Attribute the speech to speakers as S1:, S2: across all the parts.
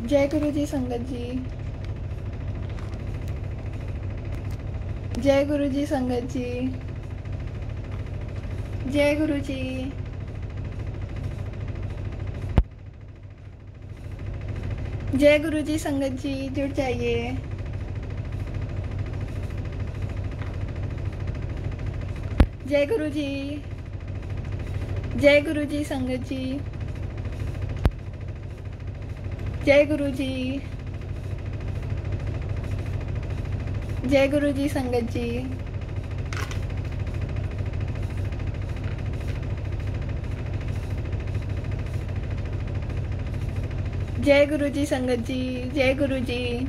S1: जय गुरु जी संगत जी। जय गुरु जी संगत जी। जय गुरु जी। जय गुरु जी संगत जी, जुड़ जाइए। जय गुरु जी। जय गुरु जी संगत जी। जय गुरु जी। जय गुरु जी संगत जी। जय गुरु जी संगत जी। जय गुरु जी।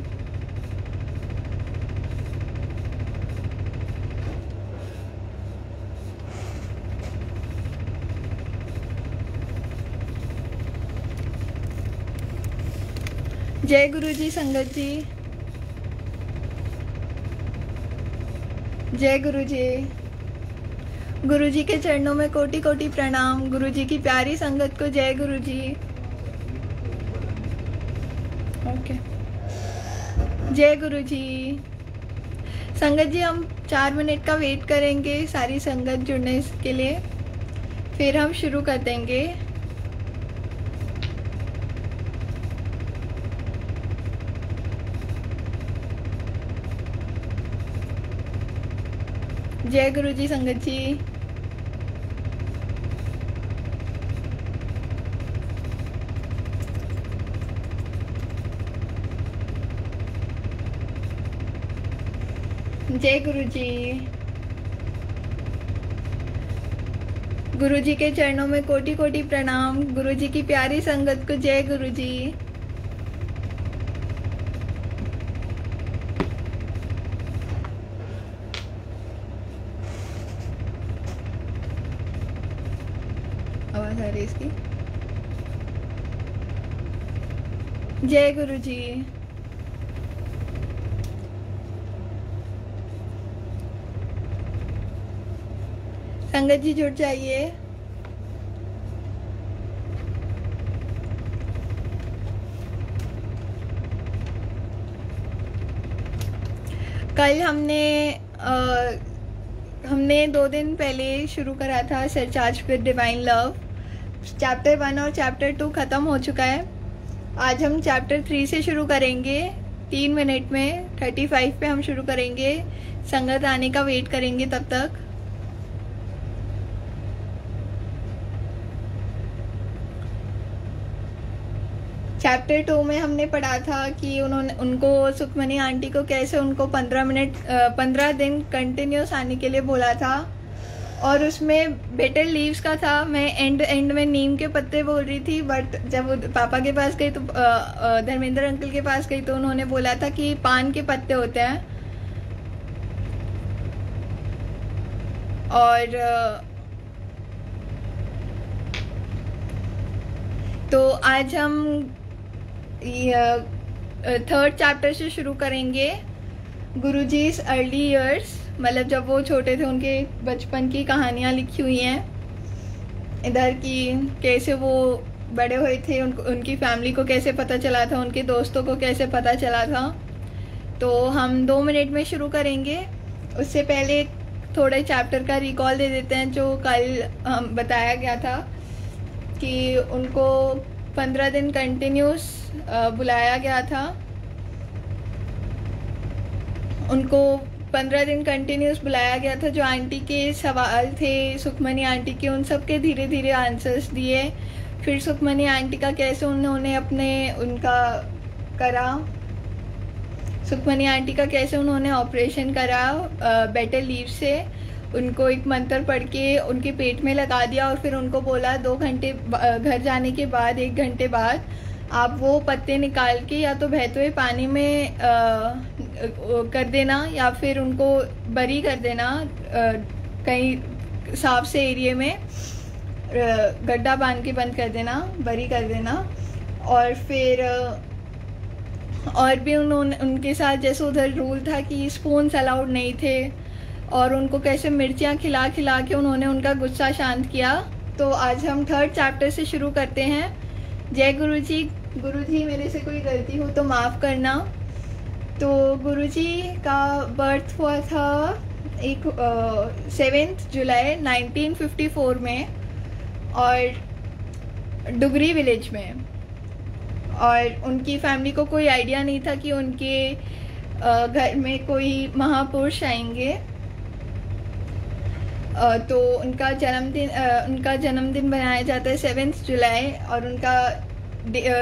S1: जय गुरु जी संगत जी। जय गुरु जी। गुरु जी के चरणों में कोटि कोटि प्रणाम। गुरु जी की प्यारी संगत को जय गुरु जी। ओके। जय गुरु जी। संगत जी, हम 4 मिनट का वेट करेंगे सारी संगत जुड़ने के लिए, फिर हम शुरू कर देंगे। जय गुरु जी संगत जी। जय गुरु जी। गुरु जी के चरणों में कोटि कोटि प्रणाम। गुरु जी की प्यारी संगत को जय गुरु जी। आवाज आ रही है इसकी? जय गुरु जी। संगत जी जुड़ जाइए। कल हमने 2 दिन पहले शुरू करा था surcharge with divine love. Chapter 1 और चैप्टर 2 खत्म हो चुका है। आज हम चैप्टर 3 से शुरू करेंगे। 3 मिनट में 35 पे हम शुरू करेंगे। संगत आने का वेट करेंगे तब तक। चैप्टर 2 में हमने पढ़ा था कि उनको सुखमनी आंटी को कैसे उनको 15 दिन कंटिन्यूस आने के लिए बोला था, और उसमें बेटर लीव्स का था। मैं एंड में नीम के पत्ते बोल रही थी, बट जब वो पापा के पास गई तो धर्मेंद्र अंकल के पास गई तो उन्होंने बोला था कि पान के पत्ते होते हैं। और तो आज हम 3rd चैप्टर से शुरू करेंगे। गुरुजी's अर्ली ईयर्स, मतलब जब वो छोटे थे उनके बचपन की कहानियाँ लिखी हुई हैं इधर की, कैसे वो बड़े हुए थे, उनकी फैमिली को कैसे पता चला था, उनके दोस्तों को कैसे पता चला था। तो हम 2 मिनट में शुरू करेंगे। उससे पहले थोड़े चैप्टर का रिकॉल दे देते हैं जो कल हम बताया गया था कि उनको 15 दिन कंटिन्यूस बुलाया गया था। उनको 15 दिन कंटिन्यूस बुलाया गया था। जो आंटी के सवाल थे सुखमनी आंटी के, उन सब के धीरे धीरे आंसर्स दिए। फिर सुखमनी आंटी का कैसे उन्होंने उनका करा, सुखमनी आंटी का कैसे उन्होंने ऑपरेशन करा बेटर लीव से। उनको एक मंत्र पढ़ के उनके पेट में लगा दिया और फिर उनको बोला 2 घंटे घर जाने के बाद 1 घंटे बाद आप वो पत्ते निकाल के या तो बहते हुए पानी में कर देना या फिर उनको बरी कर देना, कहीं साफ से एरिया में गड्ढा बांध के बंद कर देना, बरी कर देना। और फिर और भी उनके साथ जैसे उधर रूल था कि स्पून्स अलाउड नहीं थे, और उनको कैसे मिर्चियाँ खिला खिला के उन्होंने उनका गुस्सा शांत किया। तो आज हम 3rd चैप्टर से शुरू करते हैं। जय गुरु जी गुरुजी मेरे से कोई गलती हो तो माफ़ करना। तो गुरुजी का बर्थ हुआ था 7 जुलाई 1954 में और डुगरी विलेज में। और उनकी फैमिली को कोई आइडिया नहीं था कि उनके घर में कोई महापुरुष आएंगे। तो उनका जन्मदिन बनाया जाता है 7 जुलाई और उनका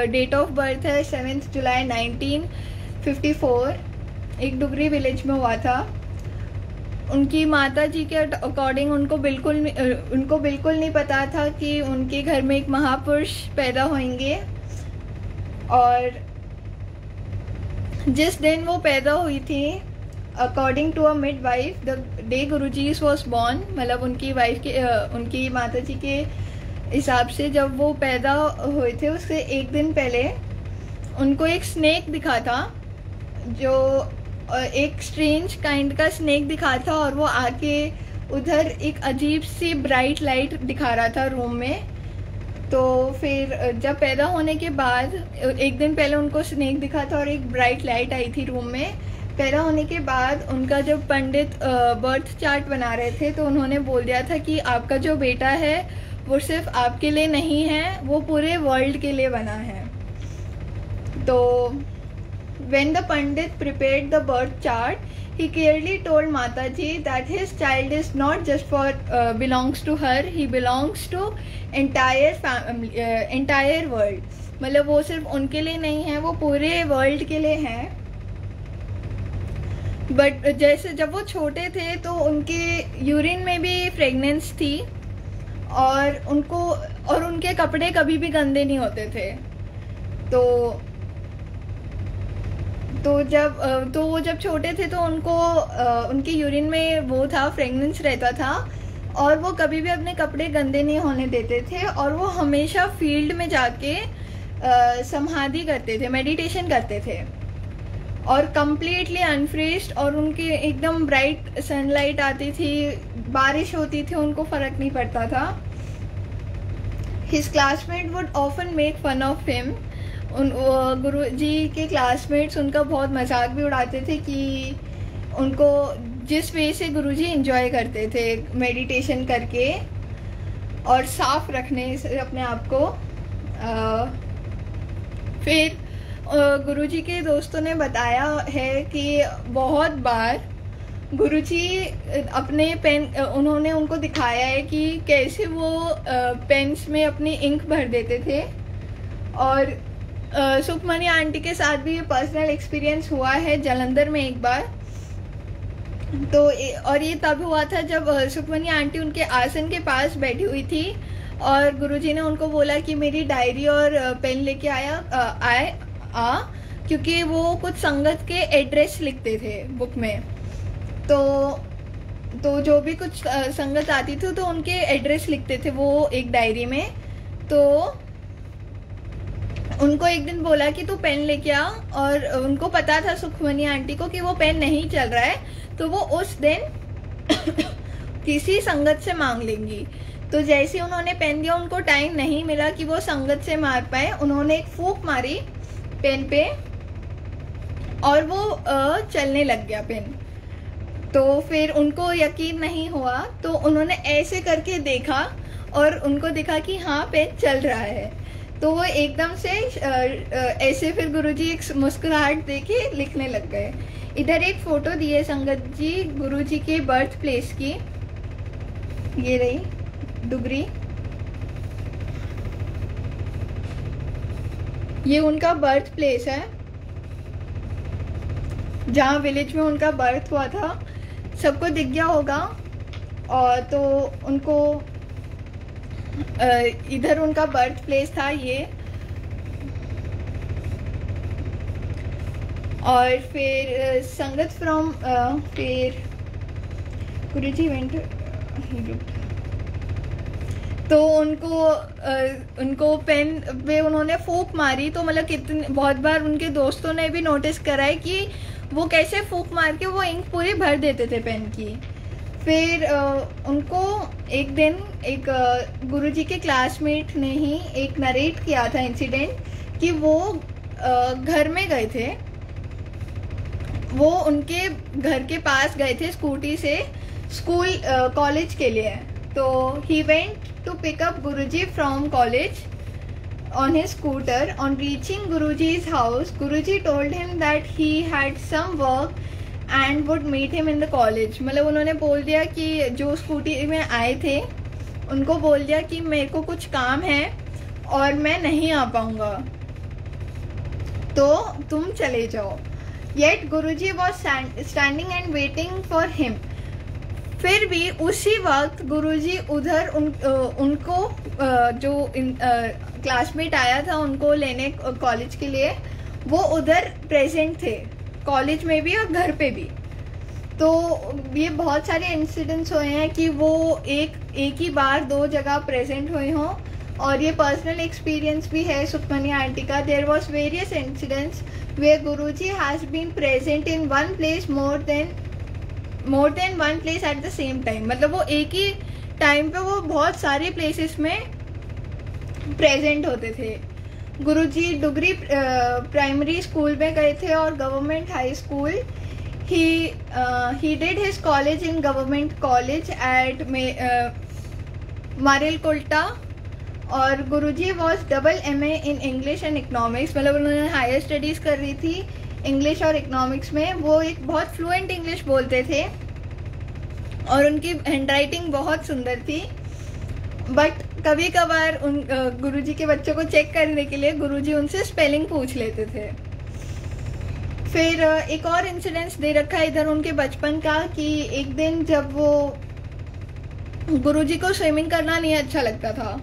S1: डेट ऑफ बर्थ है 7 जुलाई 1954। एक डुगरी विलेज में हुआ था। उनकी माता जी के अकॉर्डिंग उनको बिल्कुल नहीं पता था कि उनके घर में एक महापुरुष पैदा होंगे। और जिस दिन वो पैदा हुई थी, according to a midwife, the day Guruji was born, मतलब उनकी माता जी के हिसाब से जब वो पैदा हुए थे उससे एक दिन पहले उनको एक स्नेक दिखा था, जो एक स्ट्रेंज काइंड का स्नेक दिखा था। और वो आके उधर एक अजीब सी ब्राइट लाइट दिखा रहा था रूम में। तो फिर जब पैदा होने के बाद एक दिन पहले उनको स्नेक दिखा था और एक ब्राइट लाइट आई थी रूम में। पैदा होने के बाद उनका जब पंडित बर्थ चार्ट बना रहे थे तो उन्होंने बोल दिया था कि आपका जो बेटा है वो सिर्फ आपके लिए नहीं है, वो पूरे वर्ल्ड के लिए बना है। तो when the pandit prepared the birth chart, he clearly told Mataji that his child is not just for belongs to her, he belongs to entire family, entire world। मतलब वो सिर्फ उनके लिए नहीं है, वो पूरे वर्ल्ड के लिए है। बट जैसे जब वो छोटे थे तो उनके यूरिन में भी फ्रेगनेंस थी और उनके कपड़े कभी भी गंदे नहीं होते थे। तो वो जब छोटे थे तो उनके यूरिन में वो था, फ्रेगनेंस रहता था और वो कभी भी अपने कपड़े गंदे नहीं होने देते थे। और वो हमेशा फील्ड में जाके समाधि करते थे, मेडिटेशन करते थे और कम्प्लीटली अनफ्रेस्ड। और उनके एकदम ब्राइट सनलाइट आती थी, बारिश होती थी, उनको फ़र्क नहीं पड़ता था। His classmate would often make fun of him. Guruji के क्लासमेट्स उनका बहुत मजाक भी उड़ाते थे कि उनको जिस वे से गुरुजी एंजॉय करते थे मेडिटेशन करके और साफ रखने से अपने आप को। फिर गुरुजी के दोस्तों ने बताया है कि बहुत बार गुरुजी अपने उन्होंने उनको दिखाया है कि कैसे वो पेन्स में अपनी इंक भर देते थे। और सुखमनी आंटी के साथ भी ये पर्सनल एक्सपीरियंस हुआ है जालंधर में एक बार। तो और ये तब हुआ था जब सुखमनी आंटी उनके आसन के पास बैठी हुई थी और गुरुजी ने उनको बोला कि मेरी डायरी और पेन लेके आ, क्योंकि वो कुछ संगत के एड्रेस लिखते थे बुक में। तो जो भी कुछ संगत आती थी तो उनके एड्रेस लिखते थे वो एक डायरी में। तो उनको एक दिन बोला कि तू पेन लेके आ, और उनको पता था सुखमनी आंटी को कि वो पेन नहीं चल रहा है, तो वो उस दिन किसी संगत से मांग लेंगी। तो जैसे उन्होंने पेन दिया, उनको टाइम नहीं मिला कि वो संगत से मार पाए, उन्होंने एक फूंक मारी पेन पे और वो चलने लग गया पेन। तो फिर उनको यकीन नहीं हुआ तो उन्होंने ऐसे करके देखा और उनको दिखा कि हाँ पेन चल रहा है। तो वो एकदम से ऐसे फिर गुरुजी एक मुस्कुराहट देके लिखने लग गए। इधर एक फोटो दी है संगत जी गुरुजी के बर्थ प्लेस की, ये रही डुगरी। ये उनका बर्थ प्लेस है जहाँ विलेज में उनका बर्थ हुआ था, सबको दिख गया होगा। और तो उनको इधर उनका बर्थ प्लेस था ये। और फिर संगत फ्रॉम फिर गुरुजी वेंट, तो उनको पेन पे उन्होंने फूंक मारी। तो मतलब कितने बहुत बार उनके दोस्तों ने भी नोटिस करा है कि वो कैसे फूंक मार के वो इंक पूरी भर देते थे पेन की। फिर उनको एक दिन एक गुरुजी के क्लासमेट ने ही एक नरेट किया था इंसिडेंट कि वो घर में गए थे, वो उनके घर के पास गए थे स्कूटी से स्कूल कॉलेज के लिए। तो he went to pick up Guruji from college on his scooter. On reaching Guruji's house, Guruji told him that he had some work and would meet him in the college. मतलब उन्होंने बोल दिया कि जो scooty में आए थे उनको बोल दिया कि मेरे को कुछ काम है और मैं नहीं आ पाऊँगा, तो तुम चले जाओ। Yet Guruji was standing and waiting for him. फिर भी उसी वक्त गुरुजी उधर उनको जो क्लासमेट आया था उनको लेने कॉलेज के लिए, वो उधर प्रेजेंट थे, कॉलेज में भी और घर पे भी। तो ये बहुत सारे इंसिडेंट्स हुए हैं कि वो एक ही बार दो जगह प्रेजेंट हुए हों, और ये पर्सनल एक्सपीरियंस भी है सुखमनी आंटी का। There was various incidents where Guruji has been present in one place more than one place at the same time. मतलब वो एक ही टाइम पे वो बहुत सारे प्लेसेस में प्रेजेंट होते थे। गुरुजी डुगरी प्राइमरी स्कूल में गए थे और government high school. He did his college in government college at Malerkotla, और Guruji was double MA in English and economics. मतलब उन्होंने हायर स्टडीज़ कर रही थी इंग्लिश और इकोनॉमिक्स में। वो एक बहुत फ्लुएंट इंग्लिश बोलते थे और उनकी हैंडराइटिंग बहुत सुंदर थी। बट कभी कभार उन गुरुजी के बच्चों को चेक करने के लिए गुरुजी उनसे स्पेलिंग पूछ लेते थे। फिर एक और इंसिडेंस दे रखा है इधर उनके बचपन का कि एक दिन जब वो गुरुजी को स्विमिंग करना नहीं अच्छा लगता था,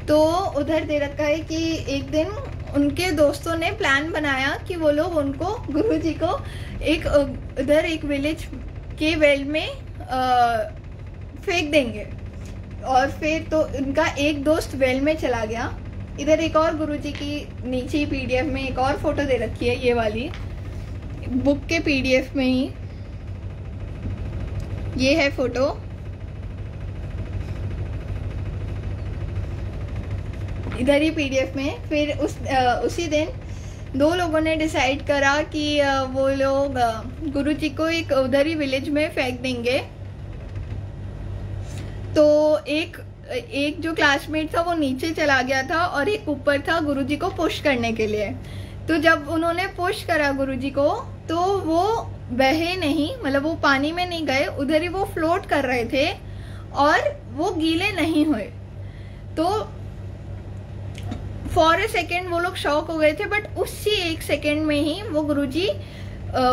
S1: तो उधर दे रखा है कि एक दिन उनके दोस्तों ने प्लान बनाया कि वो लोग उनको गुरुजी को उधर एक विलेज के वेल में फेंक देंगे। और फिर तो उनका एक दोस्त वेल में चला गया। इधर एक और गुरुजी की नीचे ही PDF में एक और फोटो दे रखी है, ये वाली बुक के PDF में ही ये है फोटो। इधर ही PDF में। फिर उसी दिन दो लोगों ने डिसाइड करा कि वो लोग गुरुजी को एक उधर ही विलेज में फेंक देंगे। तो एक जो क्लासमेट था वो नीचे चला गया था और एक ऊपर था गुरुजी को पुश करने के लिए। तो जब उन्होंने पुश करा गुरुजी को तो वो बहे नहीं, मतलब वो पानी में नहीं गए, उधर ही वो फ्लोट कर रहे थे और वो गीले नहीं हुए। तो फॉर ए सेकेंड वो लोग शॉक हो गए थे, बट उसी एक सेकेंड में ही वो गुरुजी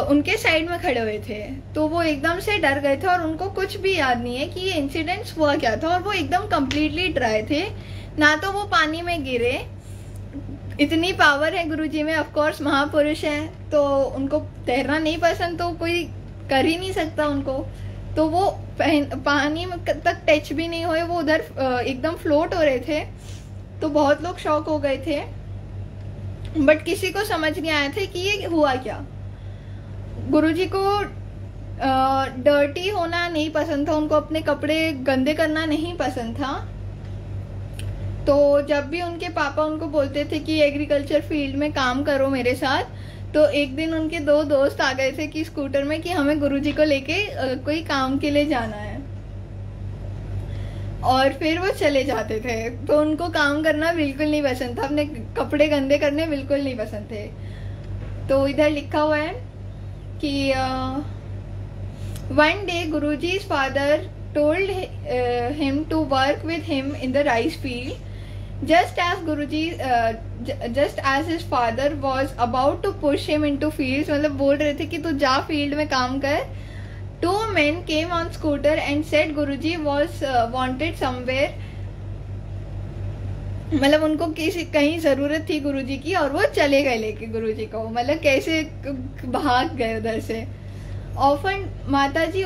S1: उनके साइड में खड़े हुए थे। तो वो एकदम से डर गए थे और उनको कुछ भी याद नहीं है कि ये इंसिडेंट्स हुआ क्या था। और वो एकदम कंप्लीटली ड्राई थे, ना तो वो पानी में गिरे। इतनी पावर है गुरुजी में, ऑफ कोर्स महापुरुष हैं, तो उनको तैरना नहीं पसंद तो कोई कर ही नहीं सकता उनको। तो वो पानी तक टच भी नहीं हुए, वो उधर एकदम फ्लोट हो रहे थे। तो बहुत लोग शॉक हो गए थे, बट किसी को समझ नहीं आया था कि ये हुआ क्या। गुरुजी को डर्टी होना नहीं पसंद था, उनको अपने कपड़े गंदे करना नहीं पसंद था। तो जब भी उनके पापा उनको बोलते थे कि एग्रीकल्चर फील्ड में काम करो मेरे साथ, तो एक दिन उनके दो दोस्त आ गए थे कि स्कूटर में कि हमें गुरुजी को लेके कोई काम के लिए जाना है, और फिर वो चले जाते थे। तो उनको काम करना बिल्कुल नहीं पसंद था, अपने कपड़े गंदे करने बिल्कुल नहीं पसंद थे। तो इधर लिखा हुआ है कि one day Guruji's father told him to work with him in the rice field. Just as his father was about to push him into fields, मतलब बोल रहे थे कि तू जा फील्ड में काम कर। Two men came on scooter and said Guruji was wanted somewhere. मतलब उनको कहीं जरूरत थी गुरुजी की और वो चले गए लेके गुरुजी को, मतलब कैसे भाग गए उधर से। Often Mataji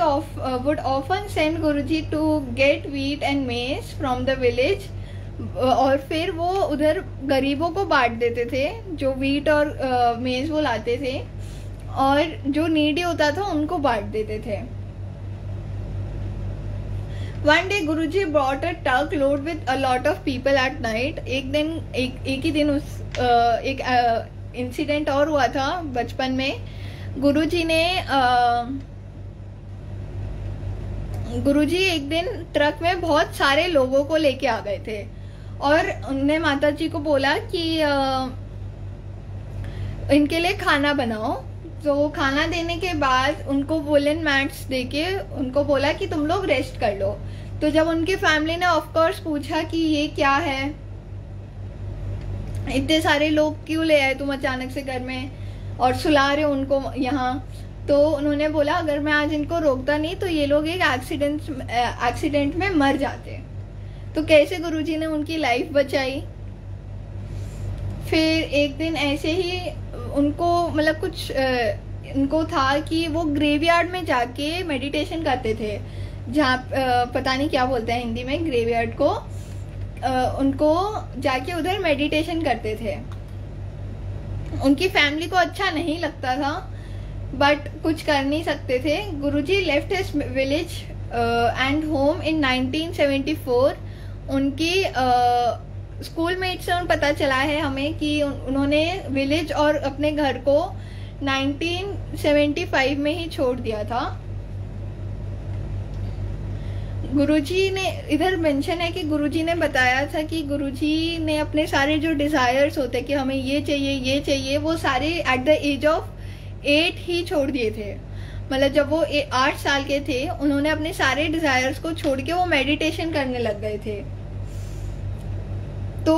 S1: would often send Guruji to get wheat and maize from the village. और फिर वो उधर गरीबों को बांट देते थे, जो वीट और मेज वो लाते थे, और जो नीडी होता था उनको बांट देते थे। One day Guruji brought a truck load with a lot of people at night. एक ही दिन एक इंसिडेंट और हुआ था बचपन में। गुरुजी एक दिन ट्रक में बहुत सारे लोगों को लेके आ गए थे और उनने माता जी को बोला कि इनके लिए खाना बनाओ। तो खाना देने के बाद उनको वुलन मैट्स देके उनको बोला कि तुम लोग रेस्ट कर लो। तो जब उनकी फैमिली ने ऑफ कोर्स पूछा कि ये क्या है, इतने सारे लोग क्यों ले आए तुम अचानक से घर में और सुला रहे हो उनको यहाँ, तो उन्होंने बोला अगर मैं आज इनको रोकता नहीं तो ये लोग एक एक्सीडेंट में मर जाते। तो कैसे गुरुजी ने उनकी लाइफ बचाई। फिर एक दिन ऐसे ही उनको मतलब कुछ उनको था कि वो ग्रेवयार्ड में जाके मेडिटेशन करते थे, जहाँ पता नहीं क्या बोलते हैं हिंदी में ग्रेवयार्ड को, उनको जाके उधर मेडिटेशन करते थे। उनकी फैमिली को अच्छा नहीं लगता था बट कुछ कर नहीं सकते थे। Guruji left his village and home in 1974। उनकी स्कूल मेट से पता चला है हमें कि उन्होंने विलेज और अपने घर को 1975 में ही छोड़ दिया था। गुरुजी ने इधर मेंशन है कि गुरुजी ने बताया था कि गुरुजी ने अपने सारे जो डिजायर्स होते कि हमें ये चाहिए वो सारे एट द एज ऑफ 8 ही छोड़ दिए थे। मतलब जब वो 8 साल के थे उन्होंने अपने सारे डिजायर्स को छोड़ के वो मेडिटेशन करने लग गए थे। तो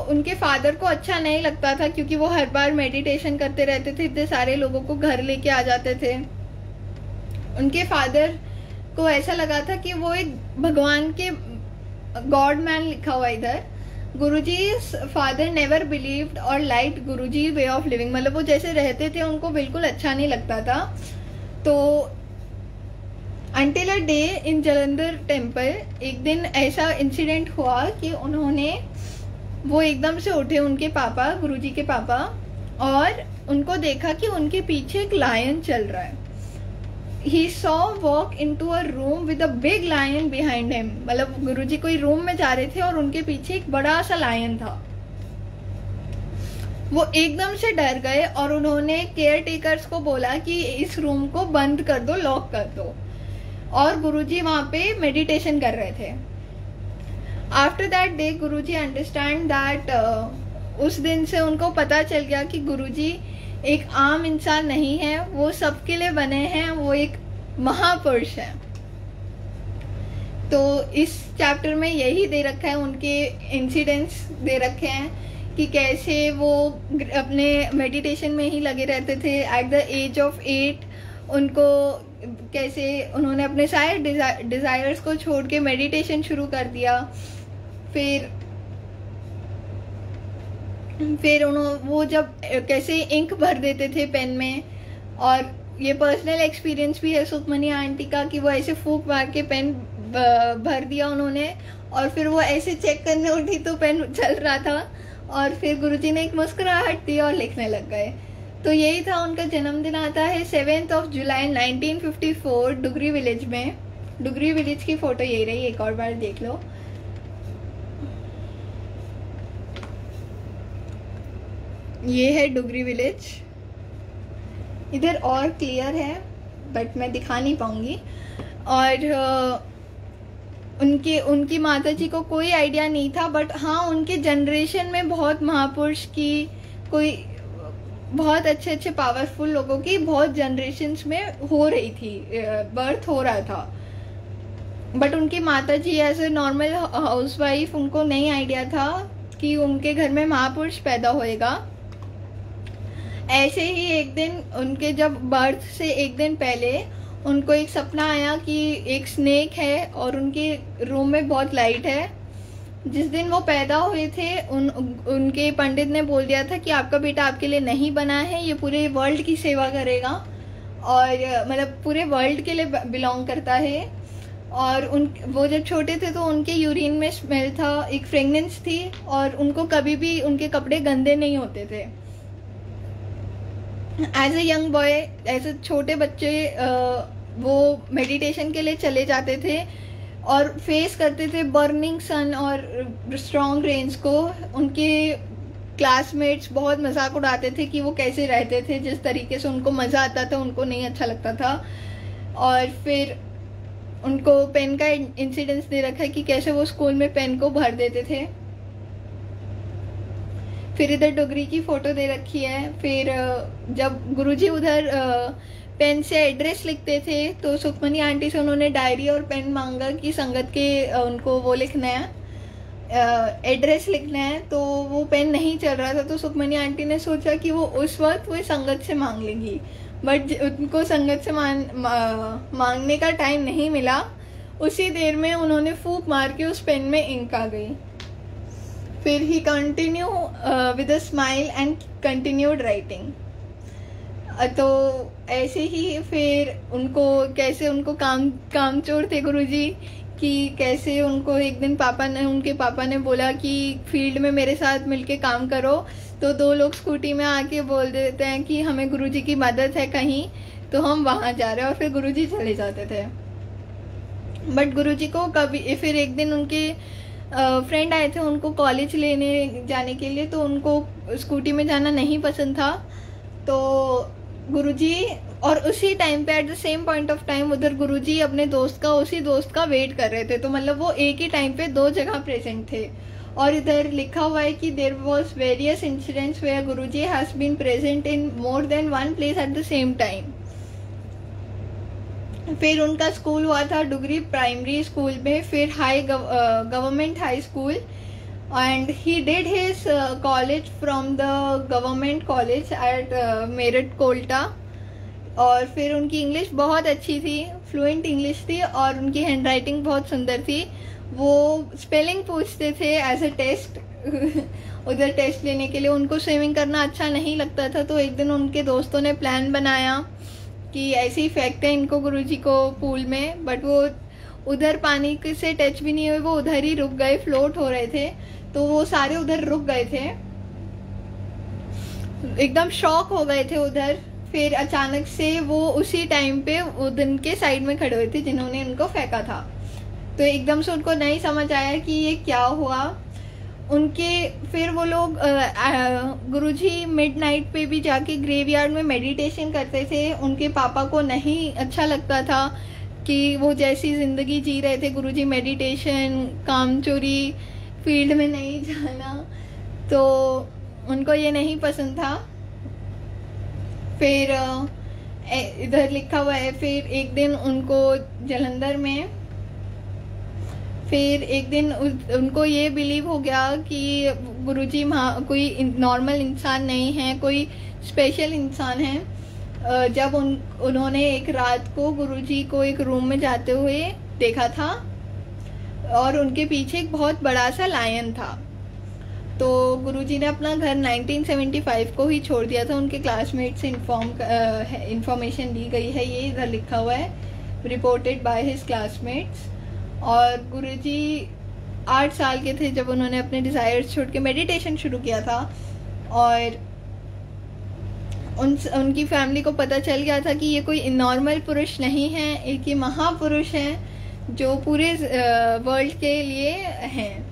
S1: उनके फादर को अच्छा नहीं लगता था क्योंकि वो हर बार मेडिटेशन करते रहते थे, इतने सारे लोगों को घर लेके आ जाते थे। उनके फादर को ऐसा लगा था कि वो एक भगवान के गॉड मैन लिखा हुआ इधर। गुरुजी's फादर नेवर बिलीव्ड और liked Guruji way of living, मतलब वो जैसे रहते थे उनको बिल्कुल अच्छा नहीं लगता था। तो until a day in Jalandhar temple एक दिन ऐसा इंसिडेंट हुआ कि वो एकदम से उठे, उनके पापा, गुरुजी के पापा, और उनको देखा कि उनके पीछे एक लायन चल रहा है। He saw walk into a room with a big lion behind him। मतलब गुरुजी कोई रूम में जा रहे थे और उनके पीछे एक बड़ा सा लायन था। वो एकदम से डर गए और उन्होंने केयर टेकर्स को बोला कि इस रूम को बंद कर दो, लॉक कर दो। और गुरुजी वहां पे मेडिटेशन कर रहे थे। After that day Guruji understand that उस दिन से उनको पता चल गया कि गुरुजी एक आम इंसान नहीं है, वो सबके लिए बने हैं, वो एक महापुरुष है। तो इस चैप्टर में यही दे रखा है, उनके इंसिडेंट्स दे रखे हैं कि कैसे वो अपने मेडिटेशन में ही लगे रहते थे एट द एज ऑफ 8। उनको कैसे उन्होंने अपने सारे डिजायर्स को छोड़ के मेडिटेशन शुरू कर दिया। फिर वो जब कैसे इंक भर देते थे पेन में, और ये पर्सनल एक्सपीरियंस भी है सुखमनी आंटी का कि वो ऐसे फूंक मार के पेन भर दिया उन्होंने, और फिर वो ऐसे चेक करने उठी तो पेन चल रहा था, और फिर गुरुजी ने एक मुस्कुराहट दी और लिखने लग गए। तो यही था, उनका जन्मदिन आता है 7 जुलाई 1954 डुगरी विलेज में। डुगरी विलेज की फोटो यही रही, एक और बार देख लो। ये है डुगरी विलेज। इधर और क्लियर है बट मैं दिखा नहीं पाऊंगी। और उनकी माता जी को कोई आइडिया नहीं था, बट हाँ उनके जनरेशन में बहुत महापुरुष की, कोई बहुत अच्छे अच्छे पावरफुल लोगों की बहुत जनरेशन्स में हो रही थी, बर्थ हो रहा था। बट उनकी माता जी एज ए नॉर्मल हाउसवाइफ, उनको नहीं आइडिया था कि उनके घर में महापुरुष पैदा होएगा। ऐसे ही एक दिन उनके जब बर्थ से एक दिन पहले उनको एक सपना आया कि एक स्नेक है और उनके रूम में बहुत लाइट है। जिस दिन वो पैदा हुए थे उनके पंडित ने बोल दिया था कि आपका बेटा आपके लिए नहीं बना है, ये पूरे वर्ल्ड की सेवा करेगा और मतलब पूरे वर्ल्ड के लिए बिलोंग करता है। और वो जब छोटे थे तो उनके यूरिन में स्मेल था, एक फ्रेगनेंस थी, और उनको कभी भी उनके कपड़े गंदे नहीं होते थे। As a young boy, as a छोटे बच्चे वो मेडिटेशन के लिए चले जाते थे और फेस करते थे बर्निंग सन और स्ट्रॉन्ग रेंज को। उनके क्लासमेट्स बहुत मजाक उड़ाते थे कि वो कैसे रहते थे, जिस तरीके से उनको मज़ा आता था उनको नहीं अच्छा लगता था। और फिर उनको पेन का इंसिडेंस दे रखा है कि कैसे वो स्कूल में पेन को भर देते थे। फिर इधर डोगरी की फोटो दे रखी है। फिर जब गुरुजी उधर पेन से एड्रेस लिखते थे तो सुखमनी आंटी से उन्होंने डायरी और पेन मांगा कि संगत के उनको वो लिखना है, एड्रेस लिखना है। तो वो पेन नहीं चल रहा था तो सुखमनी आंटी ने सोचा कि वो उस वक्त वो संगत से मांग लेंगी, बट उनको संगत से मांगने का टाइम नहीं मिला। उसी देर में उन्होंने फूंक मार के उस पेन में इंक आ गई। फिर he continue with a smile and continued writing. तो ऐसे ही फिर उनको कैसे उनको कामचोर थे गुरुजी कि कैसे उनको एक दिन उनके पापा ने बोला कि फील्ड में मेरे साथ मिलके काम करो। तो 2 लोग स्कूटी में आके बोल देते हैं कि हमें गुरुजी की मदद है कहीं, तो हम वहाँ जा रहे हैं, और फिर गुरुजी चले जाते थे। बट गुरुजी को कभी फिर एक दिन उनके फ्रेंड आए थे उनको कॉलेज लेने जाने के लिए, तो उनको स्कूटी में जाना नहीं पसंद था। तो गुरुजी और उसी टाइम पे eight the same point of time उधर गुरुजी अपने उसी दोस्त का वेट कर रहे थे। तो मतलब वो एक ही टाइम पे 2 जगह प्रेजेंट थे। और इधर लिखा हुआ है कि there was various incidents where Guruji has been present in more than 1 place at the same time. फिर उनका स्कूल हुआ था डुगरी प्राइमरी स्कूल में, फिर government high school, and he did his college from the government college at Malerkotla. और फिर उनकी English बहुत अच्छी थी, फ्लुएंट इंग्लिश थी, और उनकी हैंडराइटिंग बहुत सुंदर थी। वो स्पेलिंग पूछते थे एज अ टेस्ट उधर टेस्ट लेने के लिए। उनको स्विमिंग करना अच्छा नहीं लगता था, तो एक दिन उनके दोस्तों ने प्लान बनाया कि ऐसे ही फेंकते हैं इनको गुरुजी को पूल में, बट वो उधर पानी से टच भी नहीं हुए, वो उधर ही रुक गए, फ्लोट हो रहे थे। तो वो सारे उधर रुक गए थे, एकदम शॉक हो गए थे उधर। फिर अचानक से वो उसी टाइम पे उनके साइड में खड़े हुए थे जिन्होंने उनको फेंका था। तो एकदम से उनको नहीं समझ आया कि ये क्या हुआ उनके। फिर वो लोग गुरुजी मिडनाइट पे भी जाके ग्रेवयार्ड में मेडिटेशन करते थे। उनके पापा को नहीं अच्छा लगता था कि वो जैसी जिंदगी जी रहे थे, गुरुजी मेडिटेशन, कामचोरी, फील्ड में नहीं जाना, तो उनको ये नहीं पसंद था। फिर इधर लिखा हुआ है, फिर एक दिन उनको जलंधर में, फिर एक दिन उनको ये बिलीव हो गया कि गुरुजी कोई नॉर्मल इंसान नहीं है, कोई स्पेशल इंसान है। जब उन्होंने एक रात को गुरुजी को एक रूम में जाते हुए देखा था और उनके पीछे एक बहुत बड़ा सा लायन था। तो गुरुजी ने अपना घर 1975 को ही छोड़ दिया था। उनके क्लासमेट से इंफॉर्मेशन दी गई है, ये इधर लिखा हुआ है, रिपोर्टेड बाय हिज क्लासमेट्स। और गुरुजी 8 साल के थे जब उन्होंने अपने डिजायर्स छोड़ के मेडिटेशन शुरू किया था। और उनकी फैमिली को पता चल गया था कि ये कोई नॉर्मल पुरुष नहीं है, एक ये महापुरुष हैं जो पूरे वर्ल्ड के लिए हैं।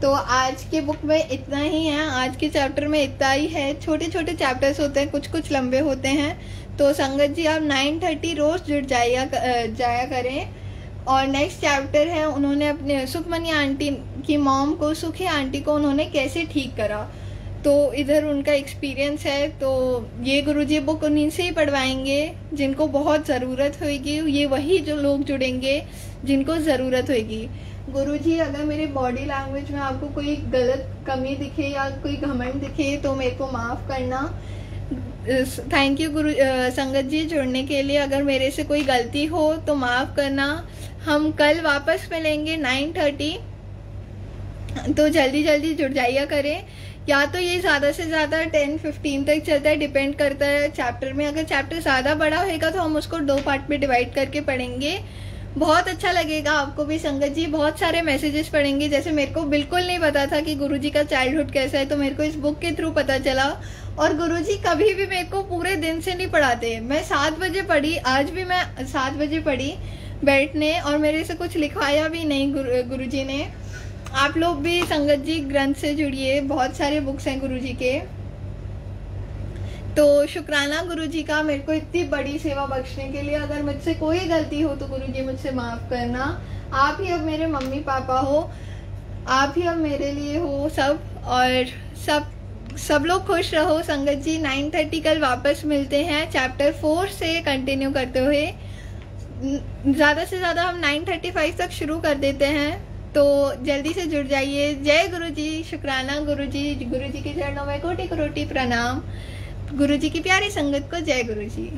S1: तो आज के बुक में इतना ही है, आज के चैप्टर में इतना ही है। छोटे छोटे चैप्टर्स होते हैं, कुछ कुछ लंबे होते हैं। तो संगत जी आप 9:30 रोज जुड़ जाया करें। और नेक्स्ट चैप्टर है, उन्होंने अपने सुखमनी आंटी की मॉम को, सुखी आंटी को उन्होंने कैसे ठीक करा, तो इधर उनका एक्सपीरियंस है। तो ये गुरुजी बुक उन्हीं से ही पढ़वाएंगे जिनको बहुत ज़रूरत होगी। ये वही जो लोग जुड़ेंगे जिनको ज़रूरत होगी। गुरुजी अगर मेरे बॉडी लैंग्वेज में आपको कोई गलत कमी दिखे या कोई घमंड दिखे तो मेरे को माफ़ करना। थैंक यू संगत जी जुड़ने के लिए। अगर मेरे से कोई गलती हो तो माफ़ करना। हम कल वापस मिलेंगे 9:30, तो जल्दी जल्दी जुड़ जाइए करें। या तो ये ज़्यादा से ज़्यादा 10-15 तक चलता है, डिपेंड करता है चैप्टर में। अगर चैप्टर ज़्यादा बड़ा होगा तो हम उसको 2 पार्ट में डिवाइड करके पढ़ेंगे। बहुत अच्छा लगेगा आपको भी संगत जी। बहुत सारे मैसेजेस पढ़ेंगे, जैसे मेरे को बिल्कुल नहीं पता था कि गुरुजी का चाइल्डहुड कैसा है, तो मेरे को इस बुक के थ्रू पता चला। और गुरुजी कभी भी मेरे को पूरे दिन से नहीं पढ़ाते। मैं 7 बजे पढ़ी, आज भी मैं 7 बजे पढ़ी, बैठने, और मेरे से कुछ लिखवाया भी नहीं गुरुजी ने। आप लोग भी संगत जी ग्रंथ से जुड़िए, बहुत सारे बुक्स हैं गुरुजी के। तो शुक्राना गुरुजी का मेरे को इतनी बड़ी सेवा बख्शने के लिए। अगर मुझसे कोई गलती हो तो गुरुजी मुझसे माफ़ करना। आप ही अब मेरे मम्मी पापा हो, आप ही अब मेरे लिए हो सब। और सब लोग खुश रहो। संगत जी 9:30 कल वापस मिलते हैं चैप्टर 4 से कंटिन्यू करते हुए। ज़्यादा से ज़्यादा हम 9:35 तक शुरू कर देते हैं, तो जल्दी से जुड़ जाइए। जय गुरुजी, शुक्राना गुरुजी, गुरुजी के चरणों में कोटि कोटि प्रणाम। गुरुजी की प्यारी संगत को जय गुरुजी।